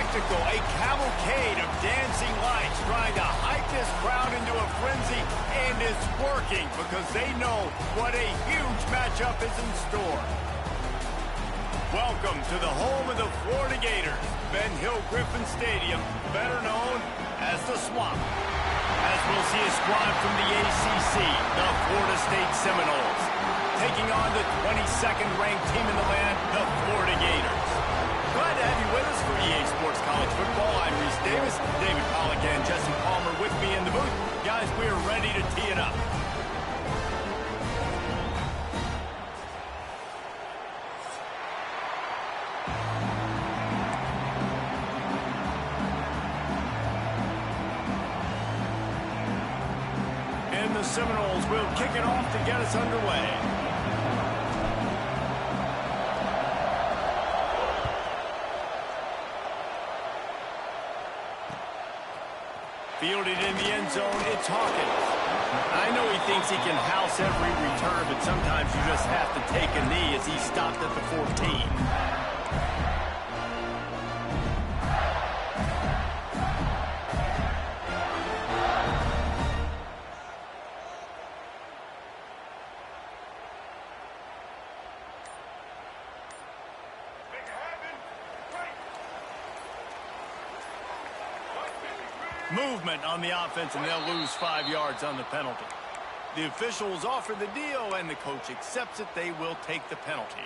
spectacle, a cavalcade of dancing lights trying to hype this crowd into a frenzy, and it's working because they know what a huge matchup is in store. Welcome to the home of the Florida Gators, Ben Hill Griffin Stadium, better known as the Swamp. As we'll see a squad from the ACC, the Florida State Seminoles, taking on the 22nd ranked team in the land, the Florida Gators. Glad to have you with us for EA Sports College Football. I'm Reese Davis, David Pollack and Jesse Palmer with me in the booth. Guys, we are ready to tee it up. And the Seminoles will kick it off to get us underway. Fielded in the end zone, it's Hawkins. I know he thinks he can house every return, but sometimes you just have to take a knee as he stopped at the 14. Movement on the offense, and they'll lose 5 yards on the penalty. The officials offer the deal, and the coach accepts it. They will take the penalty.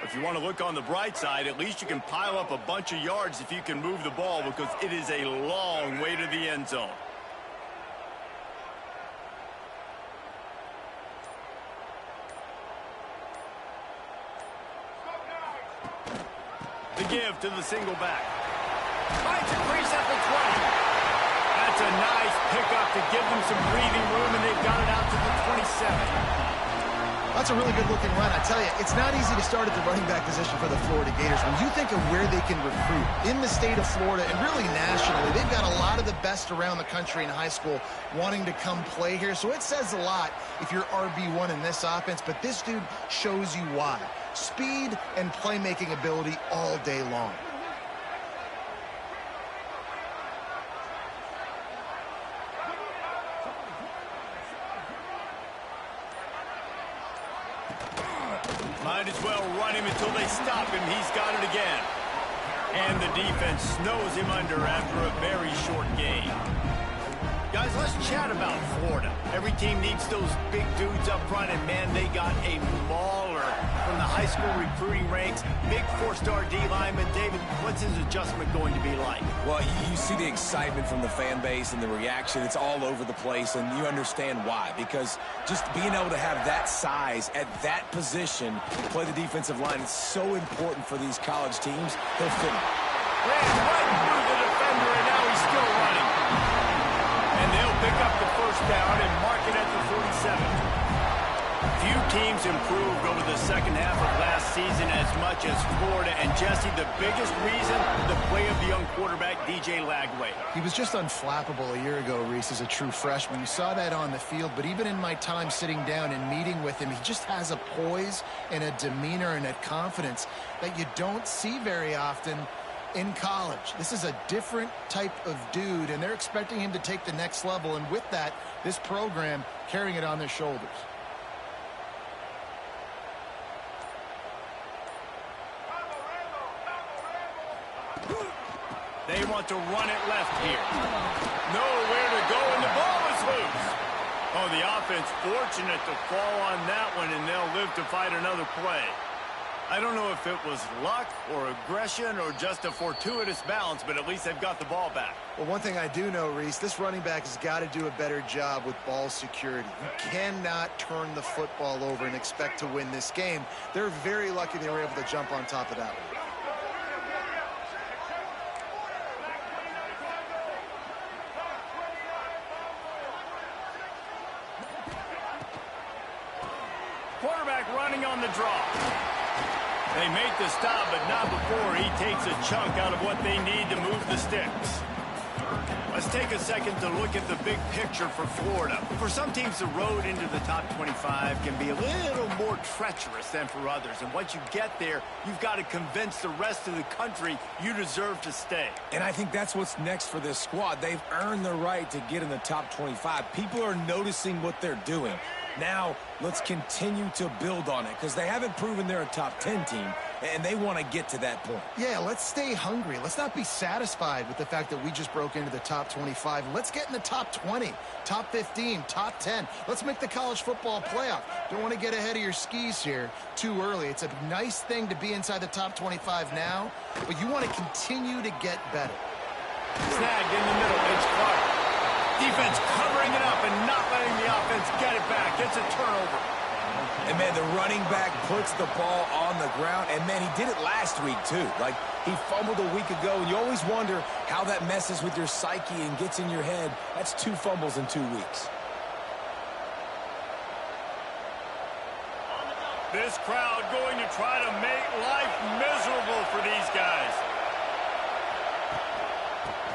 If you want to look on the bright side, at least you can pile up a bunch of yards if you can move the ball, because it is a long way to the end zone. The give to the single back. Finds a crease at the 20. That's a nice pickup to give them some breathing room, and they've got it out to the 27. That's a really good-looking run. I tell you, it's not easy to start at the running back position for the Florida Gators. When you think of where they can recruit in the state of Florida and really nationally, they've got a lot of the best around the country in high school wanting to come play here. So it says a lot if you're RB1 in this offense, but this dude shows you why. Speed and playmaking ability all day long. Might as well run him until they stop him. He's got it again. And the defense snows him under after a very short game. Guys, let's chat about Florida. Every team needs those big dudes up front, and man, they got a mauler from the high school recruiting ranks. Big 4-star D lineman. David, what's his adjustment going to be like? Well, you see the excitement from the fan base and the reaction. It's all over the place, and you understand why. Because just being able to have that size at that position, play the defensive line, is so important for these college teams. They'll fit it. Ran right through the defender, and now he's still running. And they'll pick up the first down and mark it at the 47. Few teams improved over the second half of last season as much as Florida. And Jesse, the biggest reason, the play of the young quarterback, DJ Lagway. He was just unflappable a year ago, Reese, as a true freshman. You saw that on the field, but even in my time sitting down and meeting with him, he just has a poise and a demeanor and a confidence that you don't see very often in college. This is a different type of dude, and they're expecting him to take the next level, and with that, this program carrying it on their shoulders. They want to run it left here. Nowhere to go, and the ball is loose. Oh, the offense fortunate to fall on that one, and they'll live to fight another play. I don't know if it was luck or aggression or just a fortuitous balance, but at least they've got the ball back. Well, one thing I do know, Reese, this running back has got to do a better job with ball security. You cannot turn the football over and expect to win this game. They're very lucky they were able to jump on top of that one. Quarterback running on the draw. They make the stop, but not before he takes a chunk out of what they need to move the sticks. Let's take a second to look at the big picture for Florida. For some teams, the road into the top 25 can be a little more treacherous than for others. And once you get there, you've got to convince the rest of the country you deserve to stay. And I think that's what's next for this squad. They've earned the right to get in the top 25. People are noticing what they're doing. Now, let's continue to build on it because they haven't proven they're a top 10 team, and they want to get to that point. Yeah, let's stay hungry. Let's not be satisfied with the fact that we just broke into the top 25. Let's get in the top 20, top 15, top 10. Let's make the college football playoff. Don't want to get ahead of your skis here too early. It's a nice thing to be inside the top 25 now, but you want to continue to get better. Snagged in the middle. It's Clark. Defense covering it up and not letting the offense get it back. It's a turnover. And, man, the running back puts the ball on the ground. And, man, he did it last week, too. Like, he fumbled a week ago, and you always wonder how that messes with your psyche and gets in your head. That's 2 fumbles in 2 weeks. This crowd going to try to make life miserable for these guys.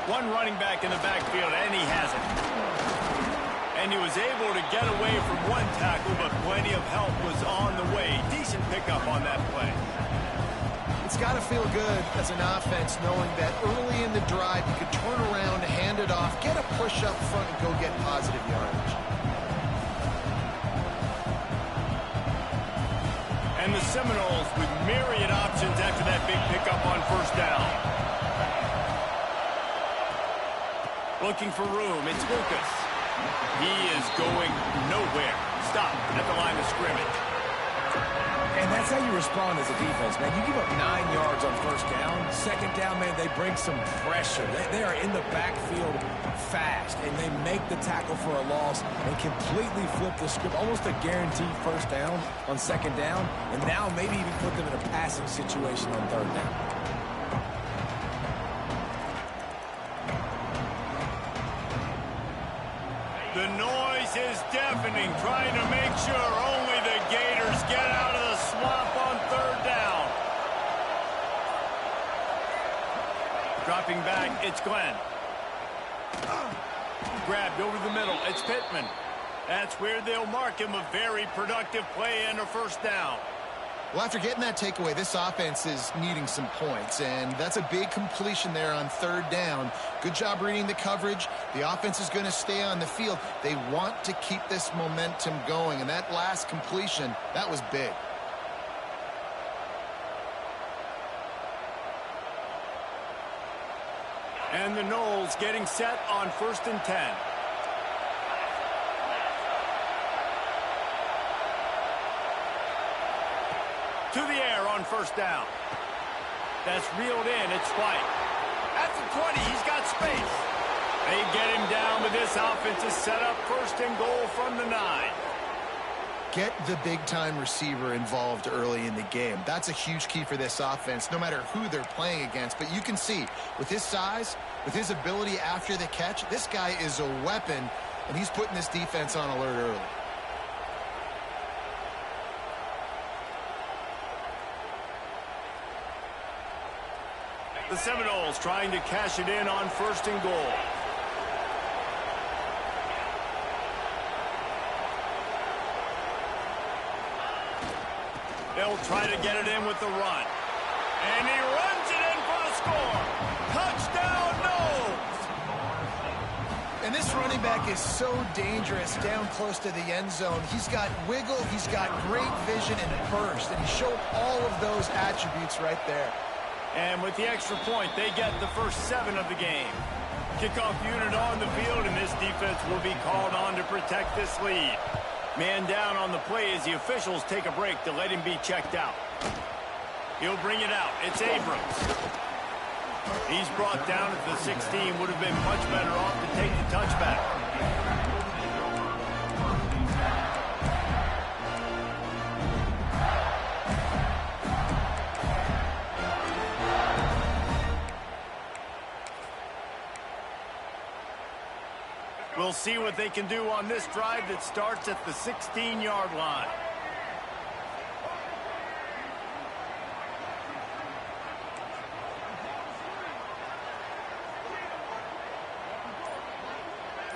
One running back in the backfield, and he has it. And he was able to get away from one tackle, but plenty of help was on the way. Decent pickup on that play. It's got to feel good as an offense knowing that early in the drive you could turn around, hand it off, get a push up front, and go get positive yardage. And the Seminoles with myriad options after that big pickup on first down. Looking for room, it's Lucas. He is going nowhere. Stop at the line of scrimmage. And that's how you respond as a defense, man. You give up 9 yards on first down. Second down, man, they bring some pressure. They are in the backfield fast, and they make the tackle for a loss and completely flip the script. Almost a guaranteed first down on second down, and now maybe even put them in a passing situation on third down. The noise is deafening, trying to make sure only the Gators get out of the swamp on third down. Dropping back, it's Glenn. Grabbed over the middle, it's Pittman. That's where they'll mark him a very productive play and a first down. Well, after getting that takeaway, this offense is needing some points, and that's a big completion there on third down. Good job reading the coverage. The offense is going to stay on the field. They want to keep this momentum going, and that last completion, that was big. And the Noles getting set on 1st and 10. To the air on first down. That's reeled in. It's White. At the 20, he's got space. They get him down, but this offense is set up 1st and goal from the 9. Get the big-time receiver involved early in the game. That's a huge key for this offense, no matter who they're playing against. But you can see, with his size, with his ability after the catch, this guy is a weapon, and he's putting this defense on alert early. The Seminoles trying to cash it in on 1st and goal. They'll try to get it in with the run. And he runs it in for the score. Touchdown, Noles! And this running back is so dangerous down close to the end zone. He's got wiggle, he's got great vision and burst, and he showed all of those attributes right there. And with the extra point, they get the first 7 of the game. Kickoff unit on the field, and this defense will be called on to protect this lead. Man down on the play as the officials take a break to let him be checked out. He'll bring it out. It's Abrams. He's brought down at the 16. Would have been much better off to take the touchback. We'll see what they can do on this drive that starts at the 16-yard line.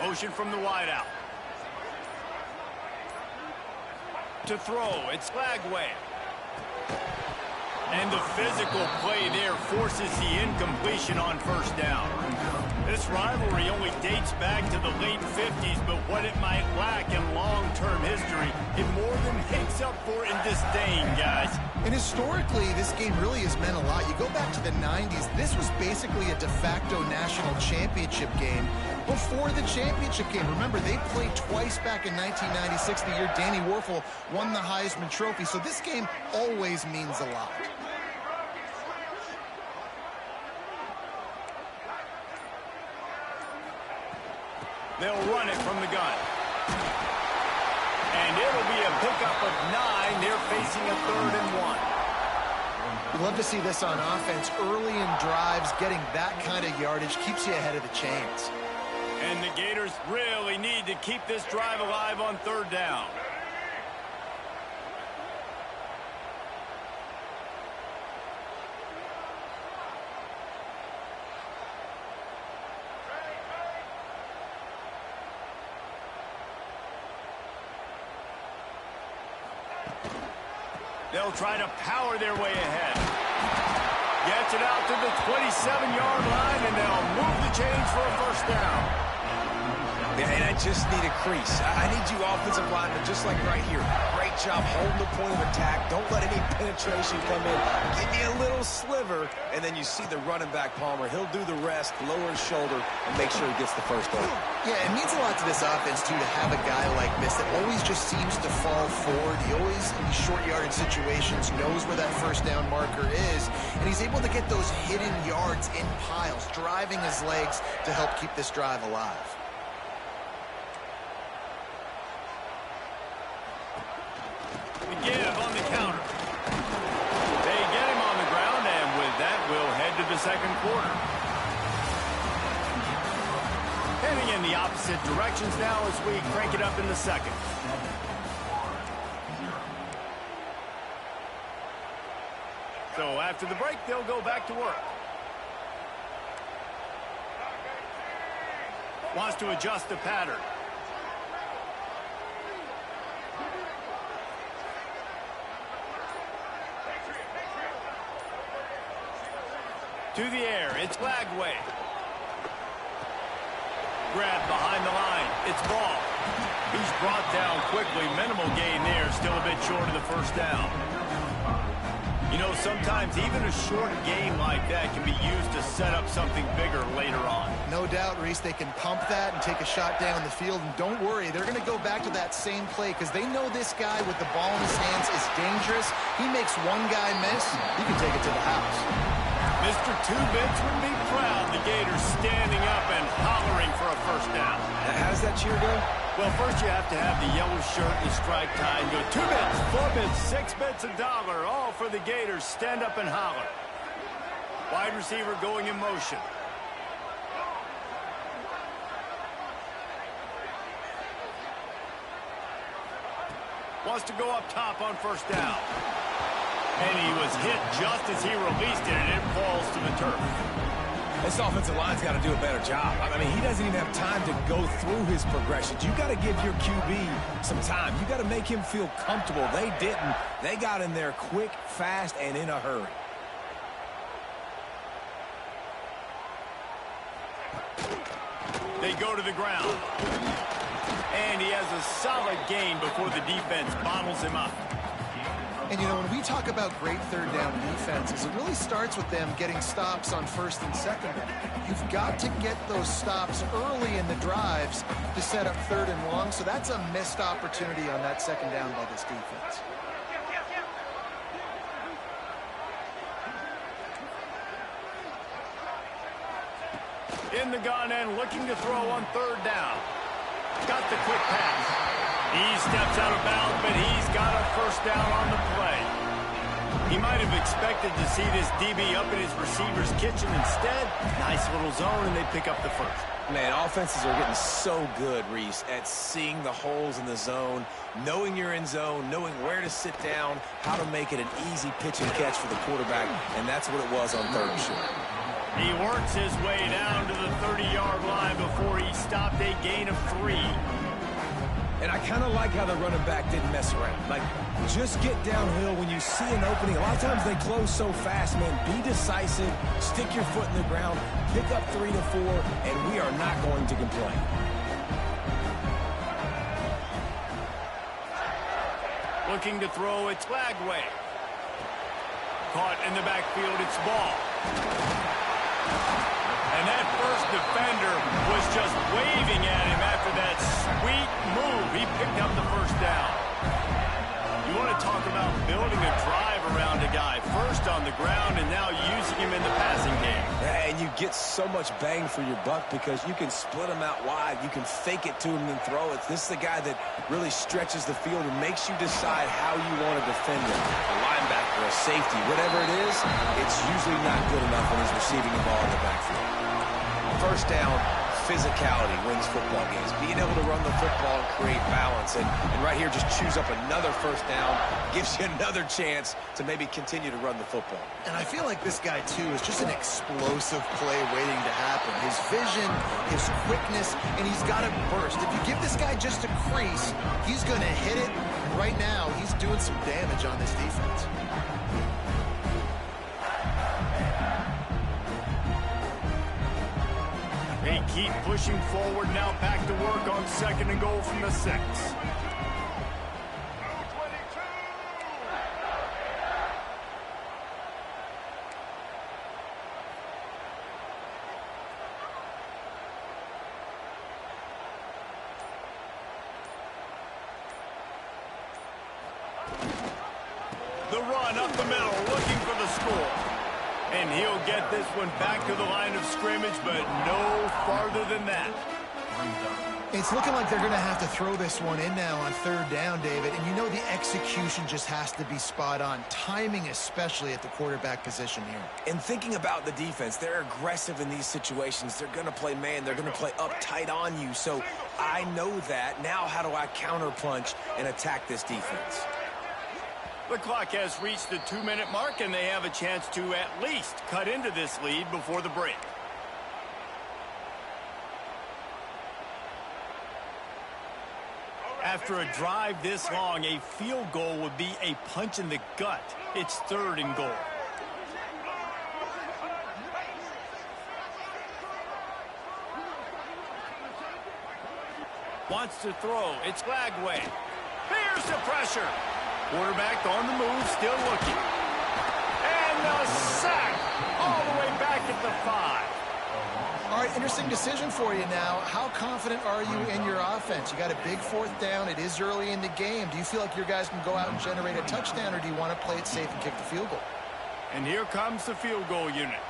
Motion from the wideout. To throw, it's Flagway. And the physical play there forces the incompletion on first down. This rivalry only dates back to the late 50s, but what it might lack in long-term history, it more than makes up for in disdain, guys. And historically, this game really has meant a lot. You go back to the 90s, this was basically a de facto national championship game before the championship game. Remember, they played twice back in 1996, the year Danny Werfel won the Heisman Trophy. So this game always means a lot. They'll run it from the gun. And it'll be a pickup of 9. They're facing a 3rd and 1. We'd love to see this on offense. Early in drives, getting that kind of yardage keeps you ahead of the chains. And the Gators really need to keep this drive alive on 3rd down. They'll try to power their way ahead. Gets it out to the 27-yard line, and they'll move the chains for a first down. And I just need a crease. I need you offensive linemen, just like right here. Great job holding the point of attack. Don't let any penetration come in. Give me a little sliver, and then you see the running back, Palmer. He'll do the rest, lower his shoulder, and make sure he gets the first down. Yeah, it means a lot to this offense, too, to have a guy like this that always just seems to fall forward. He always, in these short yardage situations, knows where that first down marker is, and he's able to get those hidden yards in piles, driving his legs to help keep this drive alive. Give on the counter. They get him on the ground, and with that, we'll head to the second quarter. Heading in the opposite directions now as we crank it up in the second. So after the break, they'll go back to work. Wants to adjust the pattern. To the air, it's Flagway. Grab behind the line, it's Ball. He's brought down quickly, minimal gain there, still a bit short of the first down. You know, sometimes even a short game like that can be used to set up something bigger later on. No doubt, Reese, they can pump that and take a shot down the field. And don't worry, they're going to go back to that same play because they know this guy with the ball in his hands is dangerous. He makes one guy miss, he can take it to the house. Mr. Two-Bits would be proud. The Gators standing up and hollering for a first down. How does that cheer go? Well, first you have to have the yellow shirt and the striped tie and go 2 bits, 4 bits, 6 bits, $1, all for the Gators. Stand up and holler. Wide receiver going in motion. Wants to go up top on first down. And he was hit just as he released it, and it falls to the turf. This offensive line's got to do a better job. I mean, he doesn't even have time to go through his progressions. You got to give your QB some time. You got to make him feel comfortable. They didn't. They got in there quick, fast, and in a hurry. They go to the ground. And he has a solid gain before the defense bottles him up. And, you know, when we talk about great third down defenses, it really starts with them getting stops on first and second down. You've got to get those stops early in the drives to set up 3rd and long, so that's a missed opportunity on that second down by this defense. In the gun and looking to throw on 3rd down. Got the quick pass. He steps out of bounds, but he's got a first down on the play. He might have expected to see this DB up in his receiver's kitchen. Instead, nice little zone, and they pick up the first. Man, offenses are getting so good, Reese, at seeing the holes in the zone, knowing you're in zone, knowing where to sit down, how to make it an easy pitch and catch for the quarterback, and that's what it was on 3rd and short. He works his way down to the 30-yard line before he stopped a gain of 3. And I kind of like how the running back didn't mess around. Like, just get downhill when you see an opening. A lot of times they close so fast, man. Be decisive, stick your foot in the ground, pick up 3 to 4, and we are not going to complain. Looking to throw, it's Lagway. Caught in the backfield, it's Ball. And that first defender was just waving at him after that sweet move. He picked up the first down. You want to talk about building a drive around a guy. First on the ground and now using him in the passing game. Yeah, and you get so much bang for your buck because you can split him out wide. You can fake it to him and throw it. This is the guy that really stretches the field and makes you decide how you want to defend him. A linebacker, a safety, whatever it is, it's usually not good enough when he's receiving the ball in the backfield. First down, physicality wins football games. Being able to run the football and create balance. And right here, just choose up another first down. Gives you another chance to maybe continue to run the football. And I feel like this guy, too, is just an explosive play waiting to happen. His vision, his quickness, and he's got a burst. If you give this guy just a crease, he's going to hit it. And right now, he's doing some damage on this defense. They keep pushing forward, now back to work on 2nd and goal from the 6. The run up the middle, looking for the score. And he'll get this one back to the line of scrimmage, but no farther than that. It's looking like they're going to have to throw this one in now on 3rd down, David. And you know the execution just has to be spot on. Timing especially at the quarterback position here. And thinking about the defense, they're aggressive in these situations. They're going to play man. They're going to play up tight on you. So I know that. Now how do I counterpunch and attack this defense? The clock has reached the 2-minute mark, and they have a chance to at least cut into this lead before the break. After a drive this long, a field goal would be a punch in the gut. It's 3rd and goal. Wants to throw. It's Lagway. Here's the pressure. Quarterback on the move, still looking. And the sack all the way back at the 5. All right, interesting decision for you now. How confident are you in your offense? You got a big 4th down. It is early in the game. Do you feel like your guys can go out and generate a touchdown, or do you want to play it safe and kick the field goal? And here comes the field goal unit.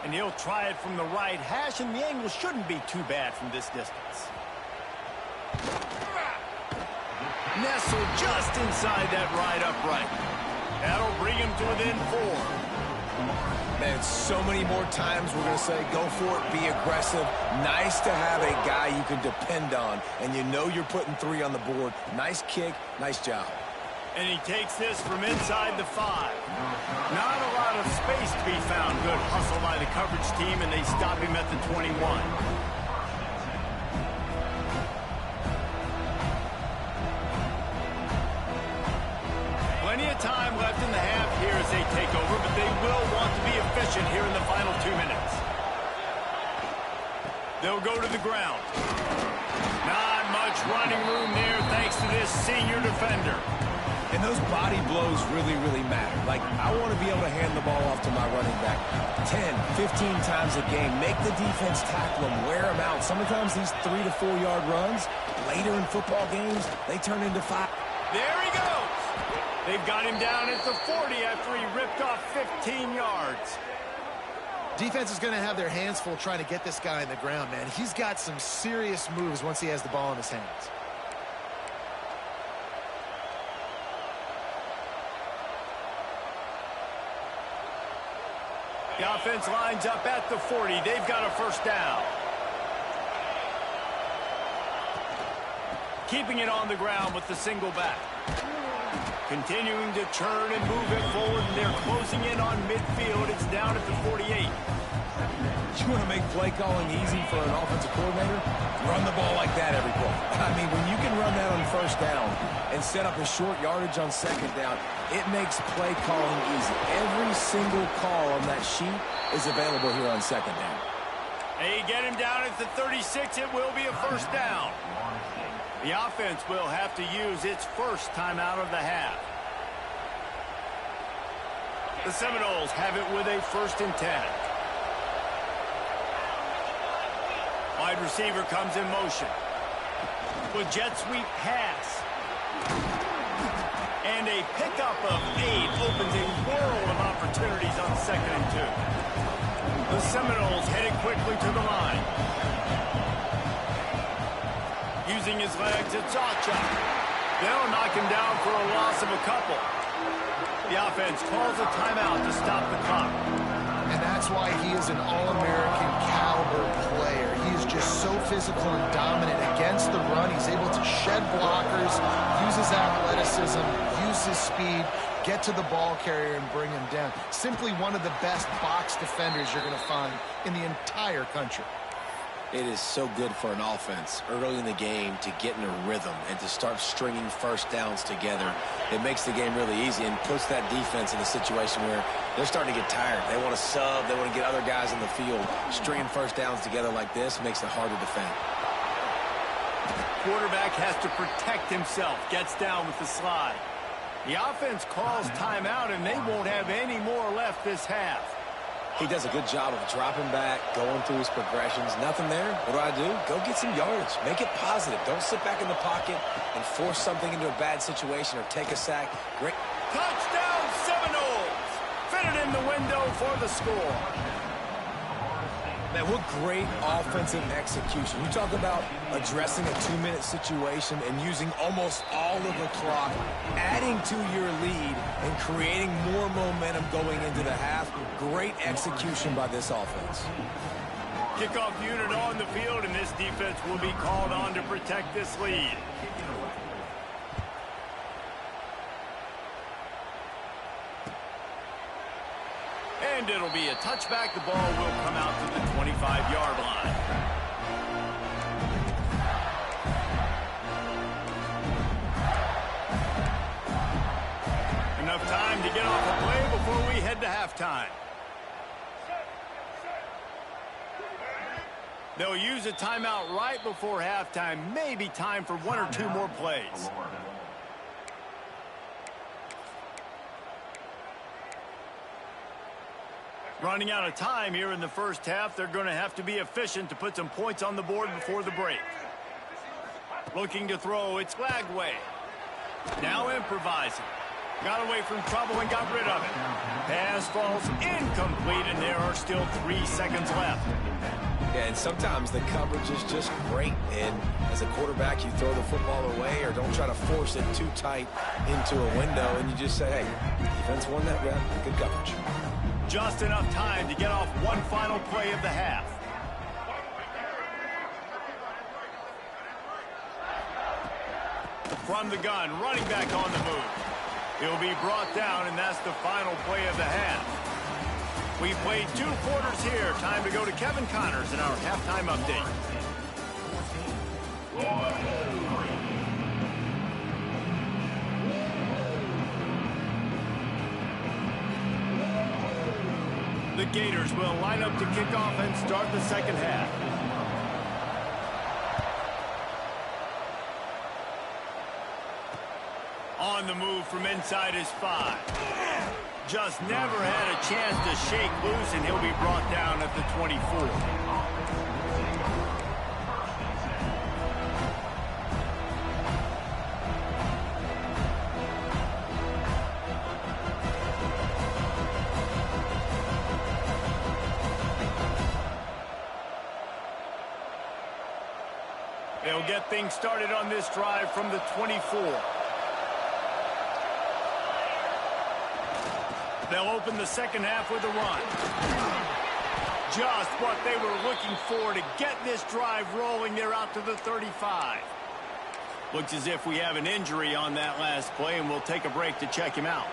And he'll try it from the right hash, and the angle shouldn't be too bad from this distance. Nestled just inside that right upright. That'll bring him to within 4. Man, so many more times we're going to say, go for it, be aggressive. Nice to have a guy you can depend on, and you know you're putting 3 on the board. Nice kick, nice job. And he takes this from inside the 5. Not a lot of space to be found. Good hustle by the coverage team, and they stop him at the 21. Plenty of time left in the half here as they take over, but they will want to be efficient here in the final 2 minutes. They'll go to the ground. Not much running room there thanks to this senior defender. And those body blows really, really matter. Like, I want to be able to hand the ball off to my running back 10, 15 times a game. Make the defense tackle them, wear them out. Sometimes these 3 to 4 yard runs, later in football games, they turn into 5. There he goes. They've got him down at the 40 after he ripped off 15 yards. Defense is going to have their hands full trying to get this guy on the ground, man. He's got some serious moves once he has the ball in his hands. The offense lines up at the 40. They've got a first down. Keeping it on the ground with the single back. Continuing to churn and move it forward, and they're closing in on midfield. It's down at the 48. You want to make play calling easy for an offensive coordinator? Run the ball like that every play. I mean, when you can run that on first down and set up a short yardage on second down, it makes play calling easy. Every single call on that sheet is available here on second down. They get him down at the 36. It will be a first down. The offense will have to use its first timeout of the half. The Seminoles have it with a 1st and 10. Wide receiver comes in motion. With jet sweep pass. And a pickup of 8 opens a world of opportunities on 2nd and 2. The Seminoles headed quickly to the line. Using his legs, it's Awchuk. They'll knock him down for a loss of a couple. The offense calls a timeout to stop the clock. And that's why he is an All-American caliber player. He is just so physical and dominant against the run. He's able to shed blockers, use his athleticism, use his speed, get to the ball carrier and bring him down. Simply one of the best box defenders you're going to find in the entire country. It is so good for an offense early in the game to get in a rhythm and to start stringing first downs together. It makes the game really easy and puts that defense in a situation where they're starting to get tired. They want to sub. They want to get other guys in the field. Stringing first downs together like this makes it hard to defend. Quarterback has to protect himself. Gets down with the slide. The offense calls timeout, and they won't have any more left this half. He does a good job of dropping back, going through his progressions. Nothing there. What do? Go get some yardage. Make it positive. Don't sit back in the pocket and force something into a bad situation or take a sack. Great. Touchdown, Seminoles! Fitted in the window for the score. Man, what great offensive execution. You talk about addressing a 2-minute situation and using almost all of the clock, adding to your lead and creating more momentum going into the half. Great execution by this offense. Kickoff unit on the field, and this defense will be called on to protect this lead. And it'll be a touchback. The ball will come out to the 25-yard line. Enough time to get off a play before we head to halftime. They'll use a timeout right before halftime. Maybe time for 1 or 2 more plays. Running out of time here in the first half. They're going to have to be efficient to put some points on the board before the break. Looking to throw, it's Lagway. Now improvising. Got away from trouble and got rid of it. Pass falls incomplete, and there are still 3 seconds left. Yeah, and sometimes the coverage is just great. And as a quarterback, you throw the football away or don't try to force it too tight into a window, and you just say, hey, defense won that rep. Good coverage. Just enough time to get off one final play of the half. From the gun, running back on the move. He'll be brought down, and that's the final play of the half. We played 2 quarters here. Time to go to Kevin Connors in our halftime update. The Gators will line up to kick off and start the second half. On the move from inside his 5. Just never had a chance to shake loose, and he'll be brought down at the 24. They'll get things started on this drive from the 24. They'll open the second half with a run. Just what they were looking for to get this drive rolling. They're out to the 35. Looks as if we have an injury on that last play, and we'll take a break to check him out.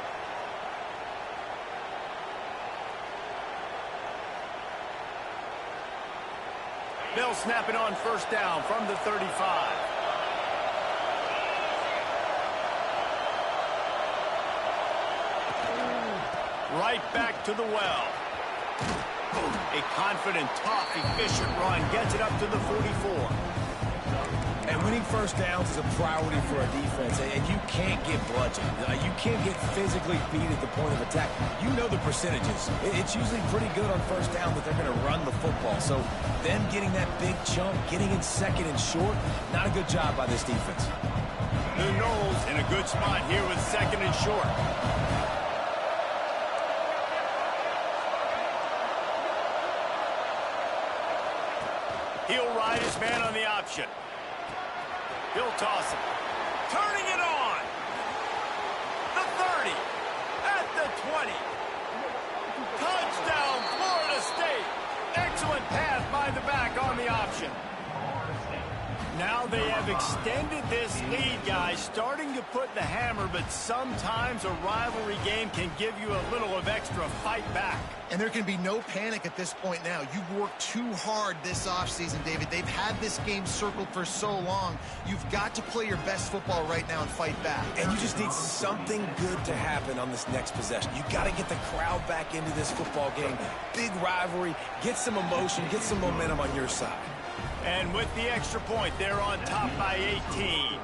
They'll snap it on first down from the 35. Right back to the well. A confident, tough, efficient run gets it up to the 44. And winning first downs is a priority for a defense, and you can't get bludgeoned. You can't get physically beat at the point of attack. You know the percentages. It's usually pretty good on first down that they're going to run the football. So them getting that big chunk, getting in second and short, not a good job by this defense. The Knowles in a good spot here with second and short. He'll ride his man on the option. He'll toss it. Turning it on. The 30. At the 20. Touchdown, Florida State. Excellent pass by the back on the option. Now they have extended this lead, guys, starting to put the hammer, but sometimes a rivalry game can give you a little of extra fight back. And there can be no panic at this point now. You've worked too hard this offseason, David. They've had this game circled for so long. You've got to play your best football right now and fight back. And you just need something good to happen on this next possession. You got to get the crowd back into this football game. Big rivalry, get some emotion, get some momentum on your side. And with the extra point, they're on top by 18.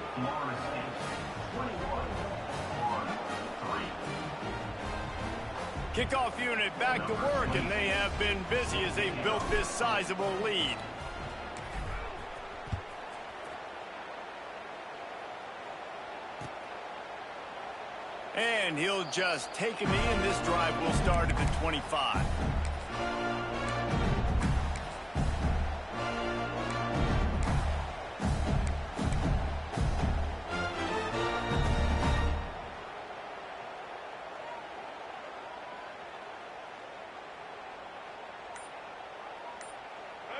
Kickoff unit back to work, and they have been busy as they've built this sizable lead. And he'll just take him in. This drive will start at the 25.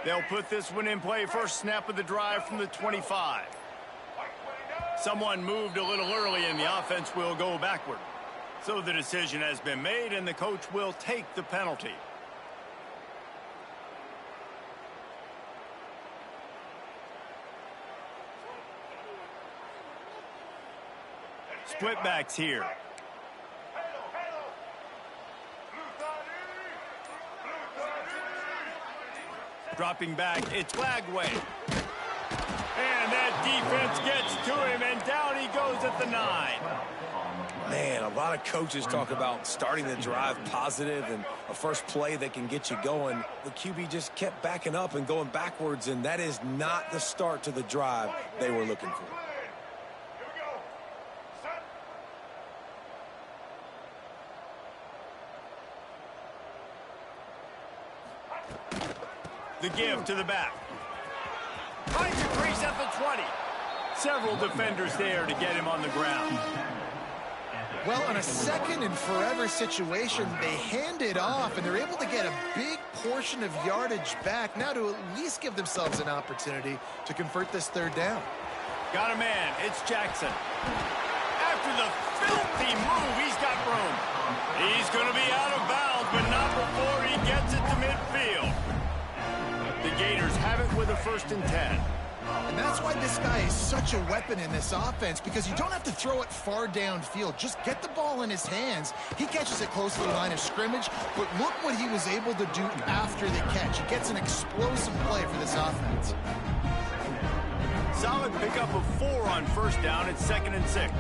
They'll put this one in play. First snap of the drive from the 25. Someone moved a little early, and the offense will go backward. So the decision has been made, and the coach will take the penalty. Split backs here. Dropping back, it's Lagway. And that defense gets to him, and down he goes at the 9. Man, a lot of coaches talk about starting the drive positive and a first play that can get you going. The QB just kept backing up and going backwards, and that is not the start to the drive they were looking for. The give to the back. Finds a crease at the 20. Several defenders there to get him on the ground. Well, on a second and forever situation, they hand it off, and they're able to get a big portion of yardage back now to at least give themselves an opportunity to convert this third down. Got a man. It's Jackson. After the filthy move, he's got room. He's going to be out of bounds, but not before he gets it to midfield. The Gators have it with a 1st and 10. And that's why this guy is such a weapon in this offense, because you don't have to throw it far downfield. Just get the ball in his hands. He catches it close to the line of scrimmage, but look what he was able to do after the catch. He gets an explosive play for this offense. Solid pickup of 4 on first down. It's 2nd and 6.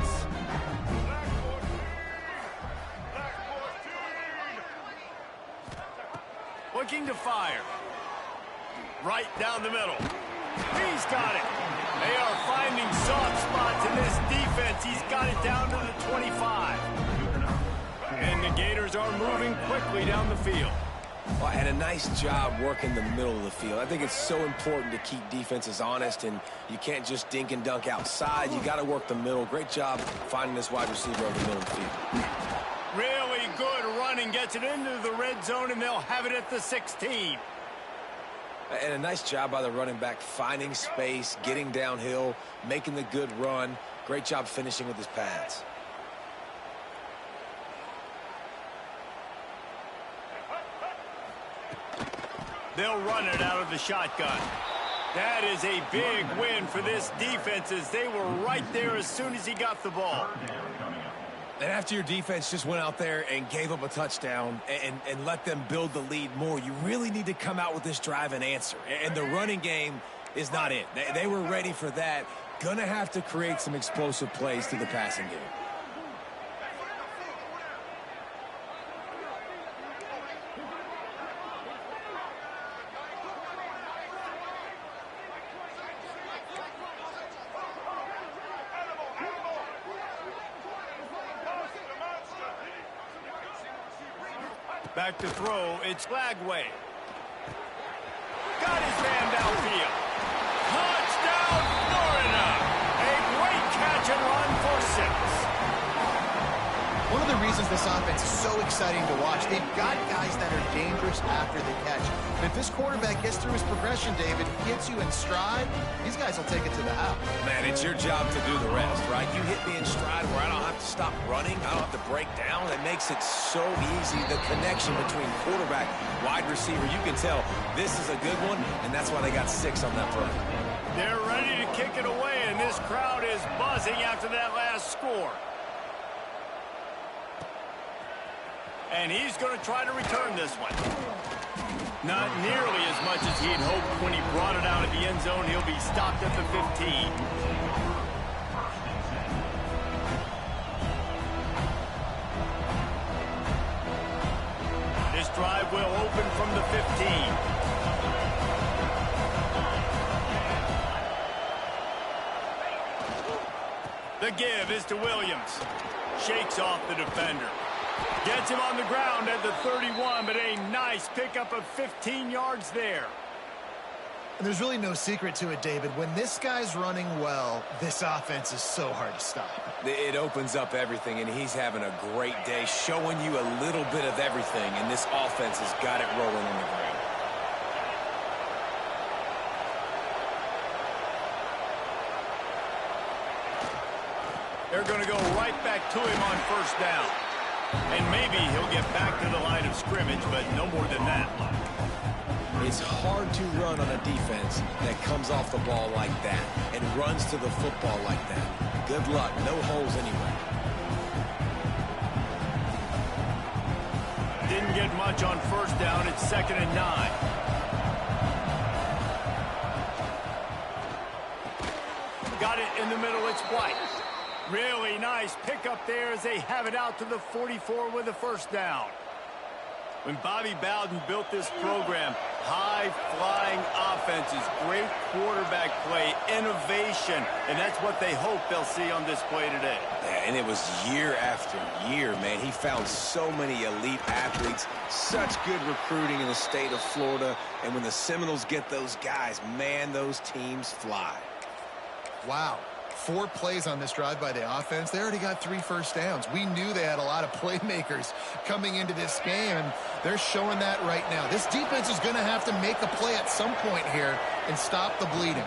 Looking to fire. Right down the middle. He's got it. They are finding soft spots in this defense. He's got it down to the 25. And the Gators are moving quickly down the field. Well, and a nice job working the middle of the field. I think it's so important to keep defenses honest, and you can't just dink and dunk outside. You got to work the middle. Great job finding this wide receiver over the middle of the field. Really good running. Gets it into the red zone, and they'll have it at the 16. And a nice job by the running back, finding space, getting downhill, making the good run. Great job finishing with his pads. They'll run it out of the shotgun. That is a big win for this defense as they were right there as soon as he got the ball. And after your defense just went out there and gave up a touchdown and let them build the lead more, you really need to come out with this drive and answer. And the running game is not it. They were ready for that. Gonna have to create some explosive plays through the passing game. Back to throw, it's Flagway. Got his man downfield. Touchdown, Florida! A great catch and run for 6. One of the reasons this offense is so exciting to watch, they've got guys that are dangerous after the catch. And if this quarterback gets through his progression, David, hits you in stride, these guys will take it to the house. Man, it's your job to do the rest, right? You hit me in stride where I don't have to stop running. I don't have to break down. It makes it so easy. The connection between quarterback, wide receiver, you can tell this is a good one, and that's why they got 6 on that play. They're ready to kick it away, and this crowd is buzzing after that last score. And he's going to try to return this one. Not nearly as much as he'd hoped when he brought it out of the end zone. He'll be stopped at the 15. This drive will open from the 15. The give is to Williams. Shakes off the defender. Gets him on the ground at the 31, but a nice pickup of 15 yards there. And there's really no secret to it, David. When this guy's running well, this offense is so hard to stop. It opens up everything, and he's having a great day, showing you a little bit of everything, and this offense has got it rolling on the ground. They're going to go right back to him on first down. And maybe he'll get back to the line of scrimmage, but no more than that. It's hard to run on a defense that comes off the ball like that and runs to the football like that. Good luck. No holes anywhere. Didn't get much on first down. It's 2nd and 9. Got it in the middle. It's White. Really nice pickup there as they have it out to the 44 with a first down. When Bobby Bowden built this program, high-flying offenses, great quarterback play, innovation, and that's what they hope they'll see on display today. Yeah, and it was year after year, man. He found so many elite athletes, such good recruiting in the state of Florida, and when the Seminoles get those guys, man, those teams fly. Wow. 4 plays on this drive by the offense. They already got 3 first downs. We knew they had a lot of playmakers coming into this game, and they're showing that right now. This defense is going to have to make a play at some point here and stop the bleeding.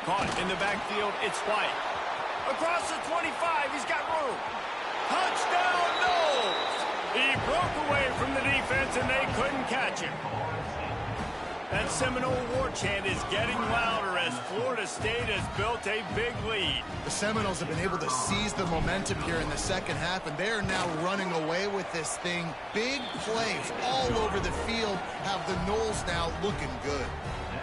Caught in the backfield, it's White. Across the 25, he's got room. Touchdown, Knowles! He broke away from the defense, and they couldn't catch him. That Seminole war chant is getting louder as Florida State has built a big lead. The Seminoles have been able to seize the momentum here in the second half, and they are now running away with this thing. Big plays all over the field have the Noles now looking good.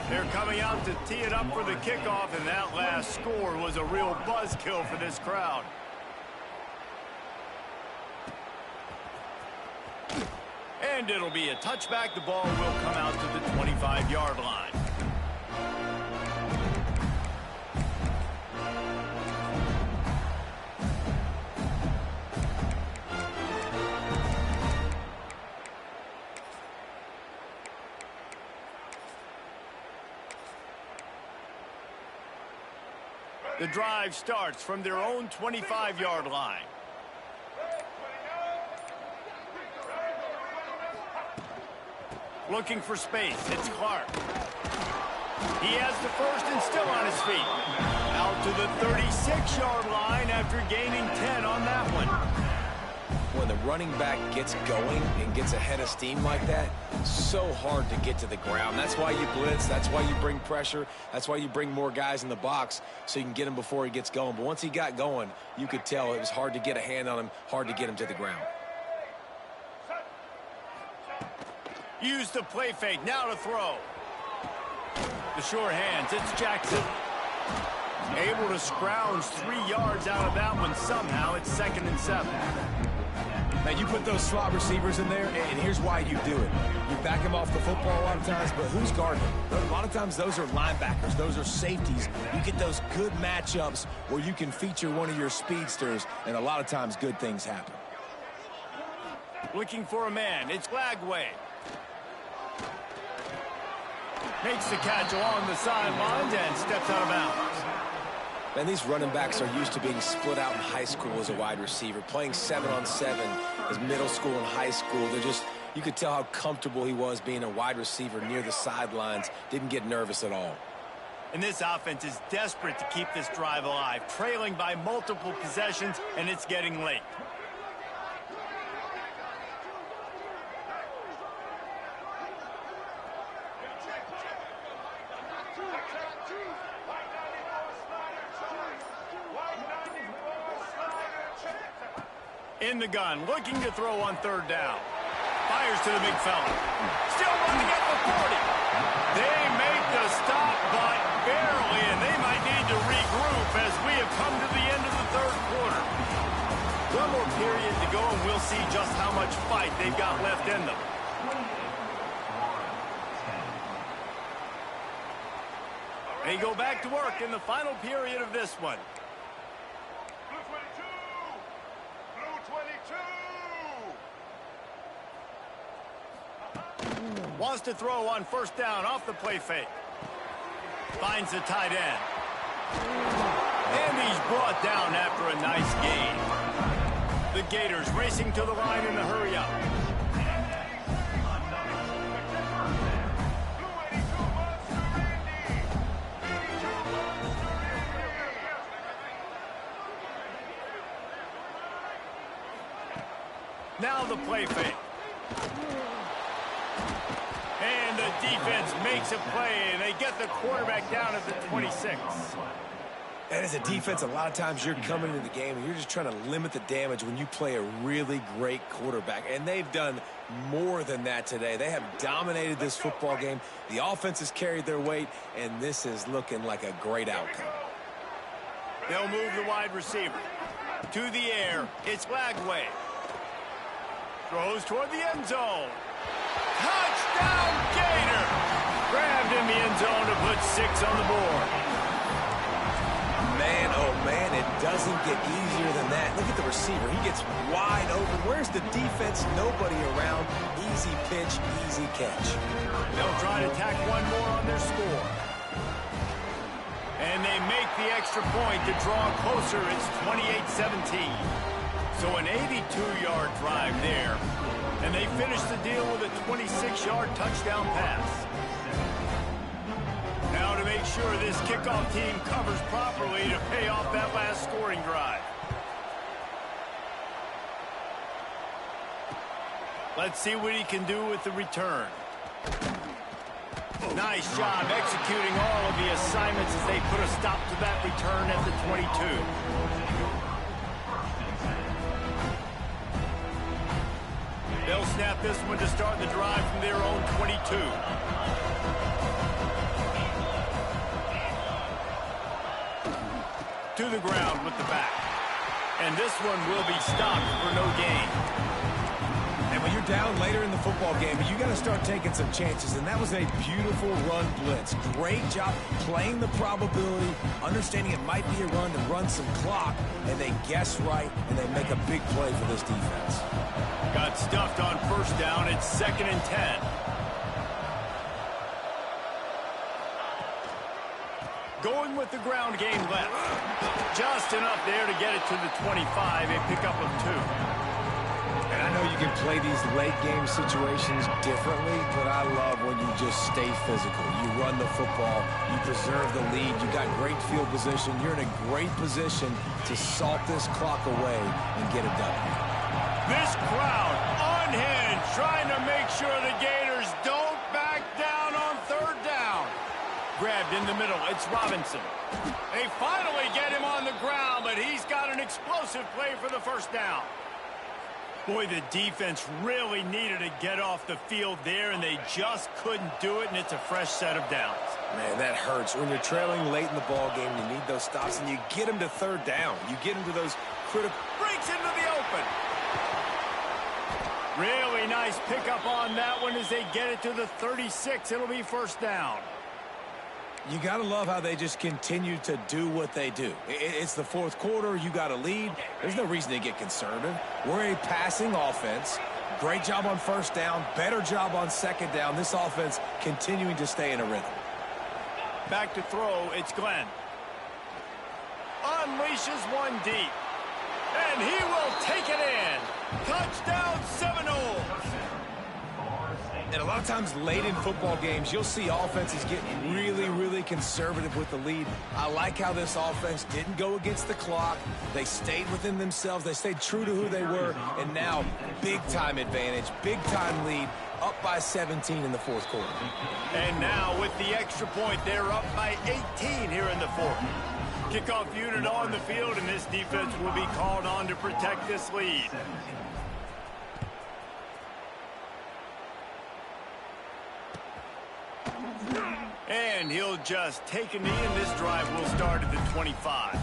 They're coming out to tee it up for the kickoff, and that last score was a real buzzkill for this crowd. And it'll be a touchback. The ball will come out to the 25-yard line. The drive starts from their own 25-yard line. Looking for space. It's Clark. He has the first and still on his feet. Out to the 36-yard line after gaining 10 on that one. When the running back gets going and gets ahead of steam like that, so hard to get to the ground. That's why you blitz. That's why you bring pressure. That's why you bring more guys in the box so you can get him before he gets going. But once he got going, you could tell it was hard to get a hand on him, hard to get him to the ground. Use the play fake. Now to throw. The sure hands. It's Jackson. Able to scrounge 3 yards out of that one somehow. It's 2nd and 7. Now, you put those slot receivers in there, and here's why you do it. You back them off the football a lot of times, but who's guarding them? A lot of times those are linebackers. Those are safeties. You get those good matchups where you can feature one of your speedsters, and a lot of times good things happen. Looking for a man. It's Lagway. Makes the catch along the sidelines and steps out of bounds. Man, these running backs are used to being split out in high school as a wide receiver, playing 7-on-7 as middle school and high school. They're just, you could tell how comfortable he was being a wide receiver near the sidelines. Didn't get nervous at all. And this offense is desperate to keep this drive alive, trailing by multiple possessions, and it's getting late. In the gun, looking to throw on 3rd down. Fires to the big fella. Still running at the 40. They make the stop, but barely, and they might need to regroup as we have come to the end of the 3rd quarter. One more period to go, and we'll see just how much fight they've got left in them. They go back to work in the final period of this one. Wants to throw on 1st down off the play fake. Finds the tight end. And he's brought down after a nice gain. The Gators racing to the line in a hurry up. Now the play fake. And the defense makes a play, and they get the quarterback down at the 26. And as a defense, a lot of times you're coming into the game and you're just trying to limit the damage when you play a really great quarterback. And they've done more than that today. They have dominated this football game. The offense has carried their weight, and this is looking like a great outcome. They'll move the wide receiver. To the air, it's Lagway. Throws toward the end zone. Touchdown, Gator! Grabbed in the end zone to put 6 on the board. Man, oh man, it doesn't get easier than that. Look at the receiver. He gets wide open. Where's the defense? Nobody around. Easy pitch, easy catch. They'll try to tack one more on their score. And they make the extra point to draw closer. It's 28-17. So an 82-yard drive there. And they finish the deal with a 26-yard touchdown pass. Now to make sure this kickoff team covers properly to pay off that last scoring drive. Let's see what he can do with the return. Nice job executing all of the assignments as they put a stop to that return at the 22. They'll snap this one to start the drive from their own 22. To the ground with the back. And this one will be stopped for no gain. And when you're down later in the football game, you got to start taking some chances. And that was a beautiful run blitz. Great job playing the probability, understanding it might be a run to run some clock. And they guess right, and they make a big play for this defense. Got stuffed on 1st down. It's 2nd and 10. Going with the ground game left. Just enough there to get it to the 25, a pickup of 2. And I know you You can play these late game situations differently, but I love when you just stay physical. You run the football, you preserve the lead, you got great field position. You're in a great position to salt this clock away and get it done. This crowd unhinged, trying to make sure the Gators don't back down on third down. Grabbed in the middle, it's Robinson. They finally get him on the ground, but he's got an explosive play for the first down. Boy, the defense really needed to get off the field there, and they just couldn't do it, and it's a fresh set of downs. Man, that hurts. When you're trailing late in the ball game, you need those stops, and you get them to third down. You get them to those critical... Breaks into the open. Really nice pickup on that one as they get it to the 36. It'll be first down. You got to love how they just continue to do what they do. It's the fourth quarter. You got a lead. There's no reason to get conservative. We're a passing offense. Great job on first down. Better job on second down. This offense continuing to stay in a rhythm. Back to throw. It's Glenn. Unleashes one deep. And he will take it in. Touchdown Seminoles. And a lot of times late in football games, you'll see offenses get really, really conservative with the lead. I like how this offense didn't go against the clock. They stayed within themselves. They stayed true to who they were. And now, big-time advantage, big-time lead, up by 17 in the fourth quarter. And now, with the extra point, they're up by 18 here in the fourth. Kickoff unit on the field, and this defense will be called on to protect this lead. And he'll just take a knee, and this drive will start at the 25.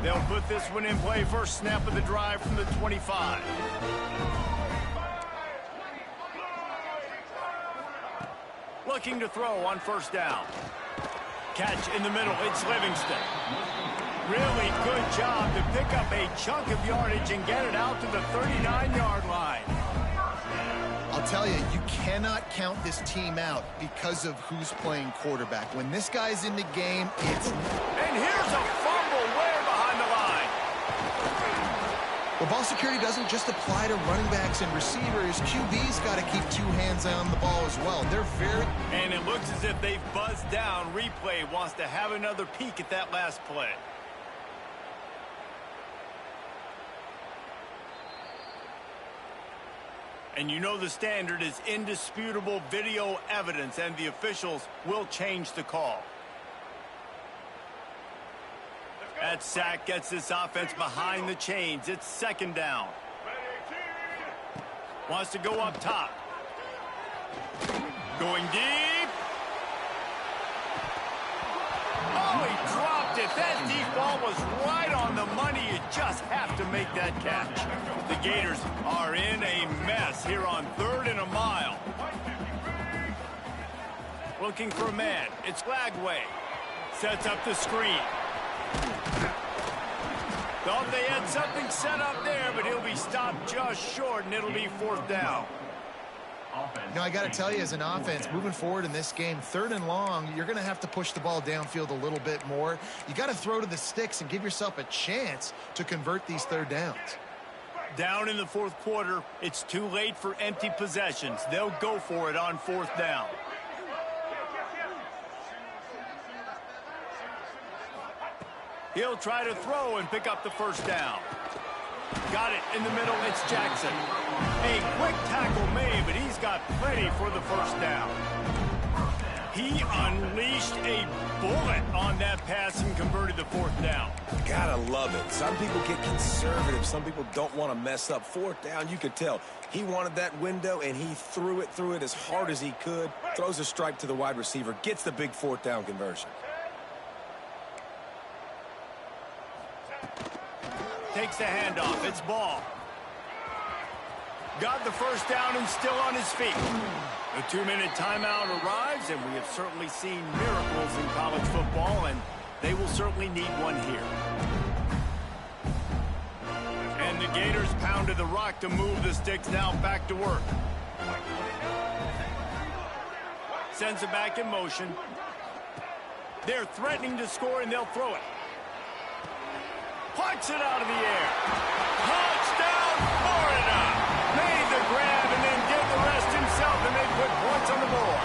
They'll put this one in play. First snap of the drive from the 25. Looking to throw on first down. Catch in the middle. It's Livingston. Really good job to pick up a chunk of yardage and get it out to the 39-yard line. I'll tell you, you cannot count this team out because of who's playing quarterback. When this guy's in the game, it's... And here's a fumble way behind the line. Well, ball security doesn't just apply to running backs and receivers. QB's got to keep two hands on the ball as well. They're very... And it looks as if they've buzzed down. Replay wants to have another peek at that last play. And you know the standard is indisputable video evidence, and the officials will change the call. That sack gets this offense behind the chains. It's second down. Wants to go up top. Going deep. Oh, he dropped it. That deep ball was right on the money. You just have to make that catch. The Gators are in a mess here on 3rd and a mile. Looking for a man. It's Lagway. Sets up the screen. Thought they had something set up there, but he'll be stopped just short, and it'll be 4th down. You know, I got to tell you, as an offense, moving forward in this game, 3rd and long, you're going to have to push the ball downfield a little bit more. You got to throw to the sticks and give yourself a chance to convert these 3rd downs. Down in the 4th quarter, it's too late for empty possessions. They'll go for it on 4th down. He'll try to throw and pick up the first down. Got it in the middle. It's Jackson. A quick tackle made, but he's got plenty for the first down. He unleashed a bullet on that pass and converted the 4th down. Gotta love it. Some people get conservative. Some people don't want to mess up. 4th down, you could tell. He wanted that window, and he threw it as hard as he could. Throws a strike to the wide receiver. Gets the big 4th down conversion. Takes the handoff. It's Ball. Got the first down and still on his feet. The 2-minute timeout arrives, and we have certainly seen miracles in college football, and they will certainly need one here. And the Gators pounded the rock to move the sticks now back to work. Sends it back in motion. They're threatening to score, and they'll throw it. Punch it out of the air. Touchdown, Florida. Made the grab and then did the rest himself, and they put points on the board.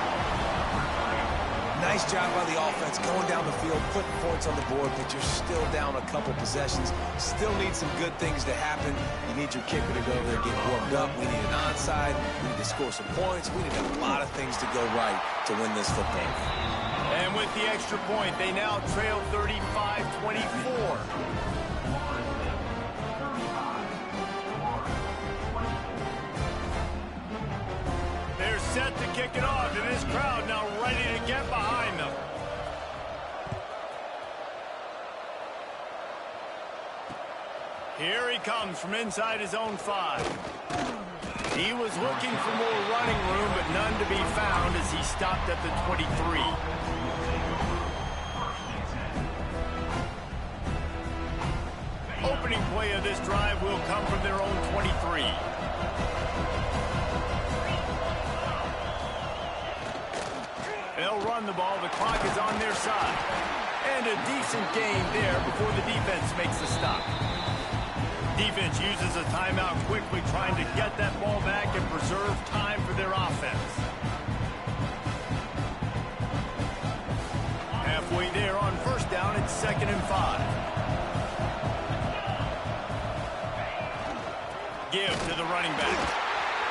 Nice job by the offense going down the field, putting points on the board, but you're still down a couple possessions. Still need some good things to happen. You need your kicker to go over there and get warmed up. We need an onside. We need to score some points. We need a lot of things to go right to win this football game. And with the extra point, they now trail 35-24. They're set to kick it off, and this crowd now ready to get behind them. Here he comes from inside his own 5. He was looking for more running room, but none to be found as he stopped at the 23. Opening play of this drive will come from their own 23. They'll run the ball. The clock is on their side. And a decent gain there before the defense makes the stop. Defense uses a timeout quickly, trying to get that ball back and preserve time for their offense. Halfway there on first down, it's 2nd and 5. Give to the running back.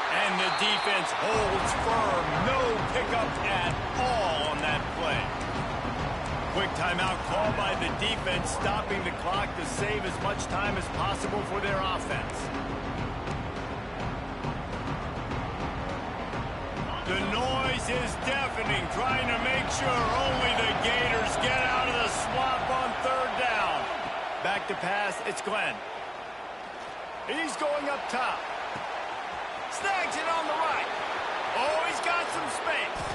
And the defense holds firm. No pickup at all on that play. Quick timeout called by the defense, stopping the clock to save as much time as possible for their offense. The noise is deafening, trying to make sure only the Gators get out of the swamp on 3rd down. Back to pass, it's Glenn. He's going up top. Snags it on the right. Oh, he's got some space.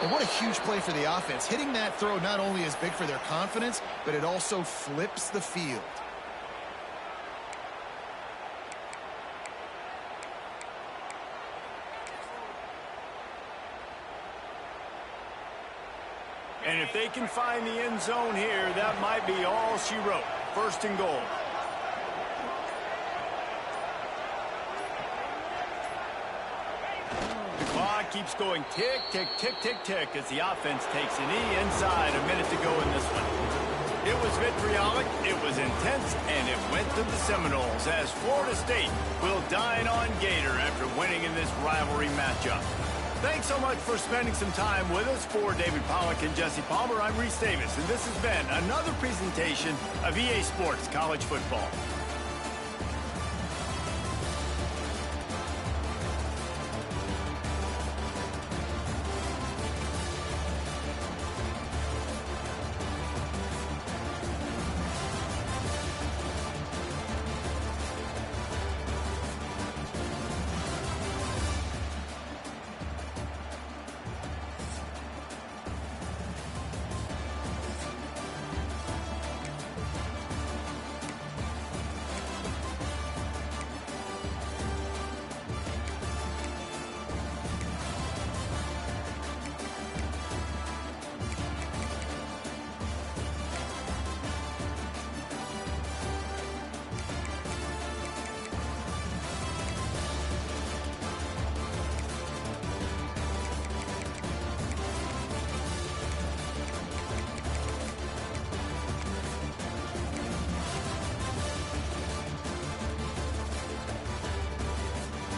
And what a huge play for the offense. Hitting that throw not only is big for their confidence, but it also flips the field. And if they can find the end zone here, that might be all she wrote. 1st and goal. Keeps going tick, tick, tick, tick, tick as the offense takes a knee inside. A minute to go in this one. It was vitriolic, it was intense, and it went to the Seminoles as Florida State will dine on Gator after winning in this rivalry matchup. Thanks so much for spending some time with us. For David Pollack and Jesse Palmer, I'm Reese Davis, and this has been another presentation of EA Sports College Football.